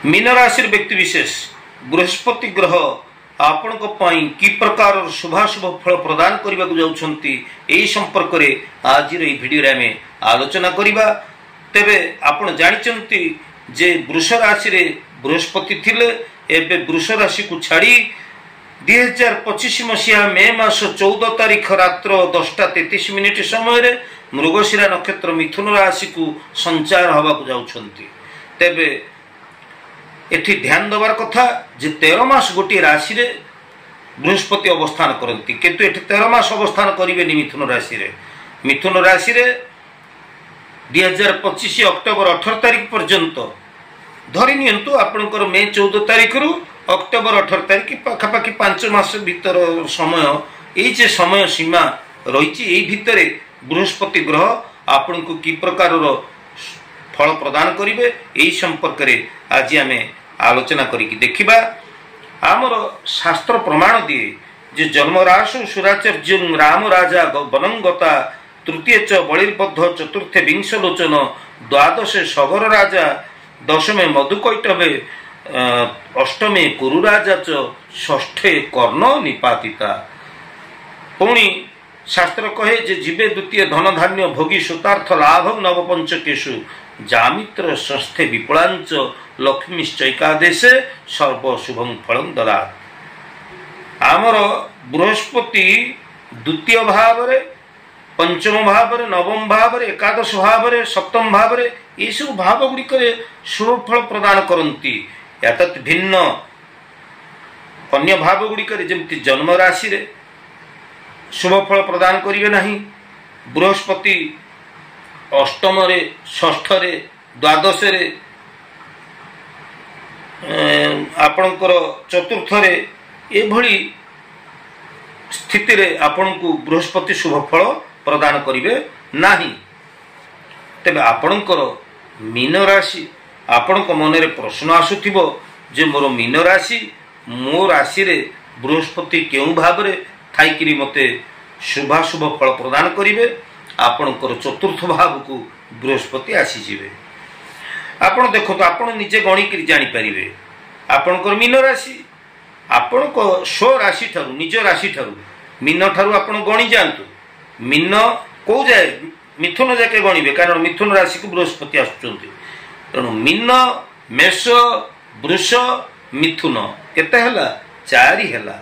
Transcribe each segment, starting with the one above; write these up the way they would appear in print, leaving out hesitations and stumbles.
Mean राशि व्यक्ति विशेष बृहस्पति ग्रह आपण कि प्रकार शुभाशुभ फल प्रदान करने को जाउछंती एही संपर्क रे आज भिडियो आम आलोचना करिबा। तेबे आपण जानिचंती जे वृष राशि रे बृहस्पति थिले एबे वृष राशि को छाड़ी 2025 मसीहा मे मास 14 तारिख रात्र 10:33 समय मृगशिरा नक्षत्र मिथुन राशि को संचार हवा को जाउछंती। तेबे एठी ध्यान देवार कथा जे 13 मास गोटे राशि रे बृहस्पति अवस्थान करती किंतु एठी 13 मास अवस्थान करिवे नि मिथुन राशि रे 2025 अक्टोबर 18 तारिख पर्यंत धरी नियंतु आपनकर मे 14 तारिख रु अक्टोबर 18 तारिख पाखापाखि 5 मास भीतर समय एई जे समय सीमा रही एई भितरे बृहस्पति ग्रह आपन को कि प्रकार फल प्रदान करिवे एई संपर्क रे आज आमे आलोचना करिकी देखिबा। आमर शास्त्र प्रमाण दिए जे जन्मराशु सुराचार्य राम राजा वनंगता तृतीय च बलिर्बद्ध चतुर्थे विंशलोचन द्वादशे सगर राजा दशमे मधुकैटभे अष्टमे कुरु राजा च षष्ठे कर्ण निपातिता। पुणी शास्त्र कहे जे जीवे द्वितीय धन धान्य भोगी सुतार्थ लाभ नवपंचकेशु जामित्र षष्ठे विपुलांच लक्ष्मीश्चैकादेशे सर्व शुभं फलं ददात्। आमर बृहस्पति द्वितीय भाव रे पंचम भाव रे नवम भाव रे एकादश भाव रे सप्तम भाव रे ये सब भाव गुड़िक शुभ फल प्रदान करती। यातत् भिन्न अन्य भाव गुड़िक जमती जन्म राशि रे शुभ फल प्रदान करिवे नहीं। बृहस्पति अष्टम रे षष्ठ रे द्वादश रे आपणकर चतुर्थ रे एभली स्थिति रे आपण को बृहस्पति शुभ फल प्रदान करिवे नाही। तेबे आपणकर मीन राशि आपणक मन रे प्रश्न आसुथिबो जे मोर मीन राशि मो राशि रे बृहस्पति केउ भाव रे थाइकिरी मते शुभाशुभ फल प्रदान करिवे। आपणकर चतुर्थ भाव को बृहस्पति आसी जिवे। आपण देखो तो आपण निजे गणी करी जानि परिवे आपणकर मीन राशि आपणक स्व राशि ठारू निज राशि ठारू मीन ठारू आपण गणी जानतु मीन को जाए मिथुन जाके गणिबे कारण मिथुन राशि को बृहस्पति आसुचंती। तेणु मीन मेष वृष मिथुन केते हला 4 हला।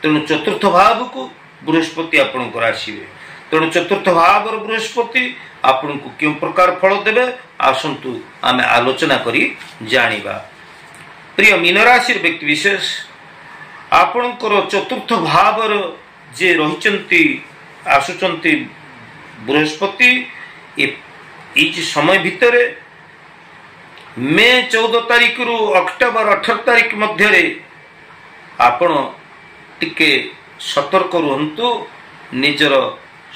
तेणु चतुर्थ भाव को बृहस्पति आपणकर आसीबे। तेणु चतुर्थ भाव बृहस्पति आपण को क्यों प्रकार फल देबे आसंतु आमे आलोचना करी जानिबा। प्रिय मीन राशि व्यक्ति विशेष आपणकर चतुर्थ भाव जे रहिचंती आसुचंती बृहस्पति ए समय भितर मे 14 तारिख रु अक्टोबर 18 तारिख मध्य आपण टिके सतर्क रुहंतु निजर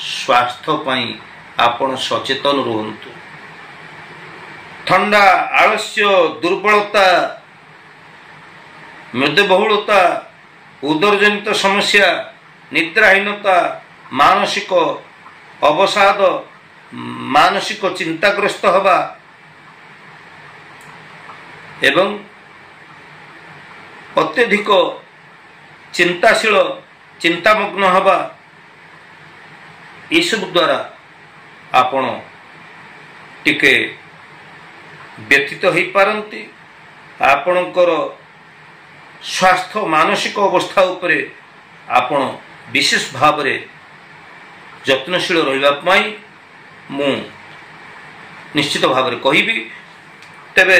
स्वास्थ्य पई आपण सचेतन रुहंतु। ठंडा आलस्य दुर्बलता मेदबहुलता उदरजनित समस्या निद्राहीनता मानसिक अवसाद मानसिक चिंताग्रस्त हवा एवं अत्यधिक चिंताशील चिंतामग्न हवा ये सब द्वारा आपण टिके व्यतीत हो पारंती। आपणकर स्वास्थ्य मानसिक अवस्था उपरे आपण विशेष भाव रे जत्नशील रहिबा पई मु निश्चित भाव रे कहिबी। तेबे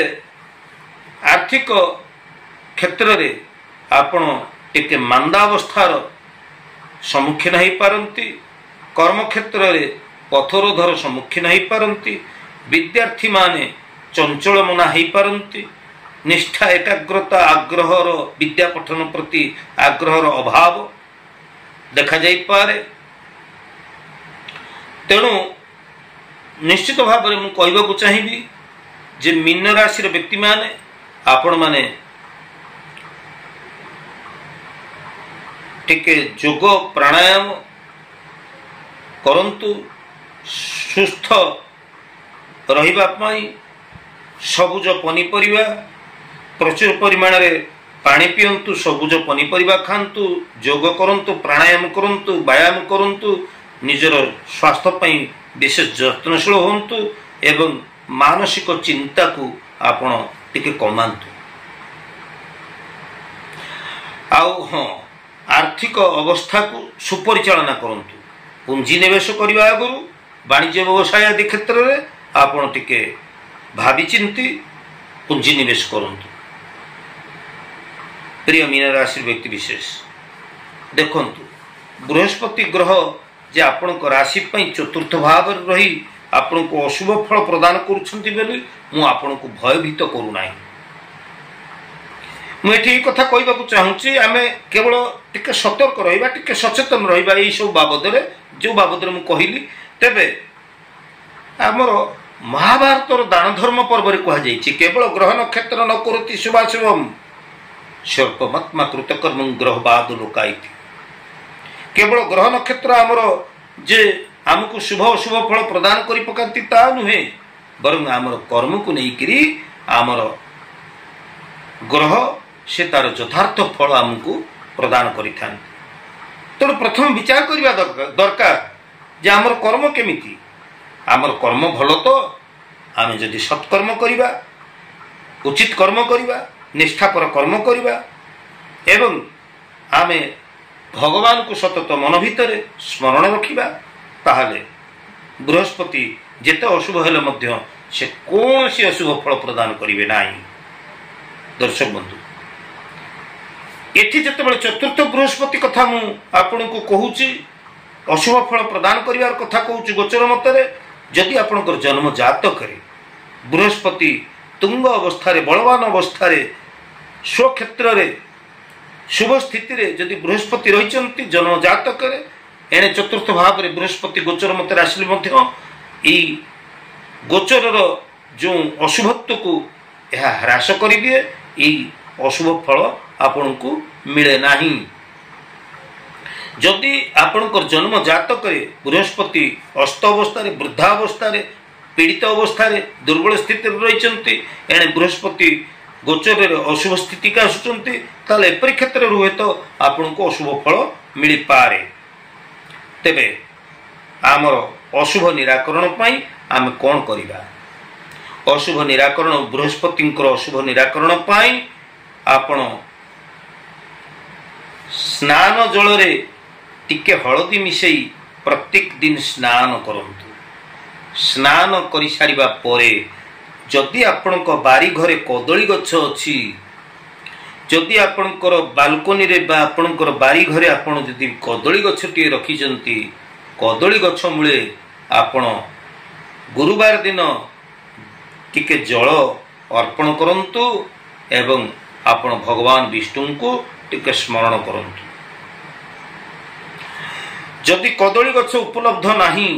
आर्थिक क्षेत्र रे आपण टिके मांदा अवस्थार सम्मुखीन हो पारंती। कर्म क्षेत्र रे पथरोधर सम्मुखीन हो पारंती। विद्यार्थी माने चंचल मना हो पारंती। निष्ठा एकाग्रता आग्रहर विद्या पठन प्रति आग्रहर अभाव देखा जाई पारे। तेणु निश्चित भाव में कहवाक चाहिए जे मीन राशि व्यक्ति माने आपण माने टिके जोग प्राणायाम करंतु सुस्थ रहिबा पई सबुज पनीपरिबा प्रचुर परिमाण रे पानी पियंतु, सबुज पनीपरिबा खांतु, योग करंतु, प्राणायाम करंतु, व्यायाम करंतु, निजर स्वास्थ्य पई विशेष यत्नशील होंतु एवं मानसिक चिंता को आपण टिके कमांतु। आउ हाँ, आर्थिक अवस्था को सुपरिचालना करंतु। पुंजी निवेश करने आगु वाणिज्य व्यवसाय आदि क्षेत्र में आपण टिके भावी चिंती पुंजी निवेश करंतु। प्रिय मीन राशि व्यक्ति विशेष देखंतु, बृहस्पति ग्रह जे आपण को राशि पई चतुर्थ भाव रही आपण को अशुभ फल प्रदान करूछंती बेली मु आपण को भयभीत करू नाही। मुझे कथा कहवाक चाहूँगी, आम केवल टिके सतर्क रहा, टिके सचेतन रहा यही सब बाबद जो बाबद में कहली। तेबे आमर महाभारतर दान धर्म पर्व कहुई केवल ग्रह नक्षत्र न करोति शुभाशुभम स्वल्पमात्मा कृतकर्म ग्रह बाद लोकाई। केवल ग्रह नक्षत्र आमर जे आमको शुभ अशुभ फल प्रदान कर पकाती ता नुहे, बरं आमर कर्म को लेकिरी आमर ग्रह से तार यथार्थ फल आमको प्रदान करिथा। तेणु प्रथम विचार करने दरकार जे आमर कर्म केमिति, आमर कर्म भल तो आम जदि सत्कर्म करिबा, उचित कर्म करिबा, निष्ठापर कर्म करिबा एवं आमे भगवान को सतत मन भितर स्मरण रखिबा, ताहले बृहस्पति जेते अशुभ हेले मध्य से कौन सी अशुभ फल प्रदान करिवे नाही। दर्शक बंधु, एठी जते चतुर्थ बृहस्पति कथा मु आपण को कहूची, अशुभ फल प्रदान करिवार कथा कहूची। गोचर मतरे जदि आपणकर जन्म जातक रे बृहस्पति तुंग अवस्था रे बलवान अवस्था रे स्वक्षेत्र रे शुभ स्थिति रे जदि बृहस्पति रहिचंती जन्म जातक रे, एने चतुर्थ भाव रे बृहस्पति गोचर मतरे आसिले मध्य एई गोचर रो जो अशुभत्व को यह ह्रास कर दिए, एई अशुभ फल आपण को मिले नाही। जदि आपणकर जन्म जातक रे बृहस्पति अस्त अवस्था रे, वृद्धावस्था रे, पीड़ित अवस्था रे, दुर्बल स्थिति रही, एणे बृहस्पति गोचर रे अशुभ स्थिति का आसुचंती, ताले एपरि क्षेत्र रुहे तो आपण को अशुभ फल मिली पारे। तेबे आमर अशुभ निराकरण पई आमे कोन करिबा? अशुभ निराकरण बृहस्पतिंकर अशुभ निराकरण पई आपण स्नान जल रे टिके हलदी मिसई प्रत्येक दिन स्नान करंतु। स्नान करि सारिबा परे जदि आपणक बारी घरे कदली गछ अछि, जदि आपणकर बालकोनी रे बा आपणकर बारी घरे आपण जदि कदली गछटी रखिचंती, कदली गछ मूले आपण गुरुवार दिन टिके जल अर्पण करंतु एवं आपण भगवान विष्णु को टिके स्मरण करंतु। जदि कदली गछ उपलब्ध नाही,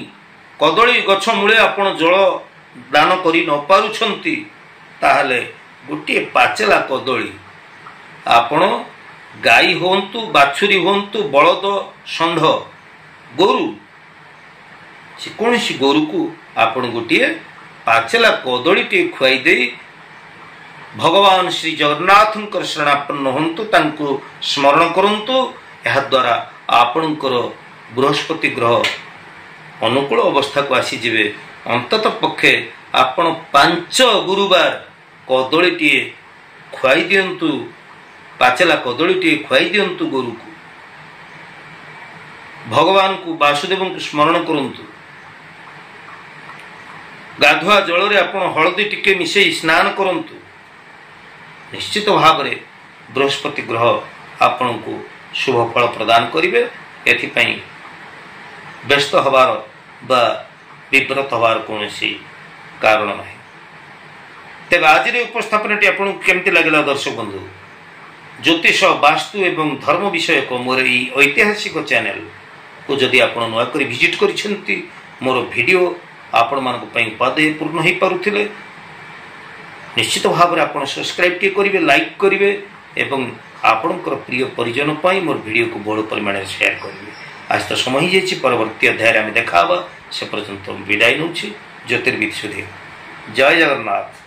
कदली गछ मूले आपण जल दान करि न पारुछंती, ताहले गोटे पाचेला कदली आपण गाई होंतु, बाछुरी होंतु, बलद, षंढ, गोरु, से कौनसी गोरु को आपण गोटे पाचेला कदली टे खुआई दे भगवान श्री जगन्नाथ शरणापन्न होंतु, तांको स्मरण करंतु। यह द्वारा आपणकर बृहस्पति ग्रह अनुकूल अवस्था को आसी जिवे। अंतत पक्षे आपण 5 गुरुवार कदली टे खुआई दियंतु, पाचेला कदली टे खुआई दियंतु गोरु को। भगवान को वासुदेव को स्मरण करंतु। गाधुआ जल रे आपण हलदी टिके मिसई स्नान करंतु। निश्चित भाव रे बृहस्पति ग्रह आपण को शुभ फल प्रदान करिवे। एथिपई व्यस्त हबार बा विव्रत हबार कौनसी कारण नहीं। तेज आज उपस्थापन आपको केमती लगे दर्शक बंधु? ज्योतिष, वास्तु एवं धर्म विषय को मोर ऐतिहासिक चैनल को जदि आप नुआक विजिट कर मोर वीडियो आपण मान उपादेय पूर्ण हो पारुथिले, निश्चित भाव में आप सब्सक्राइब करेंगे, लाइक करेंगे एवं आपणकर प्रिय परिजन पाई मोर वीडियो को बहु परिमाण में शेयर करेंगे। आज तो समय ही जाइए, परवर्ती अध्याय आम देखा से पर्यंत विदाय नौ। ज्योतिर्विद सुधीर, जय जगन्नाथ।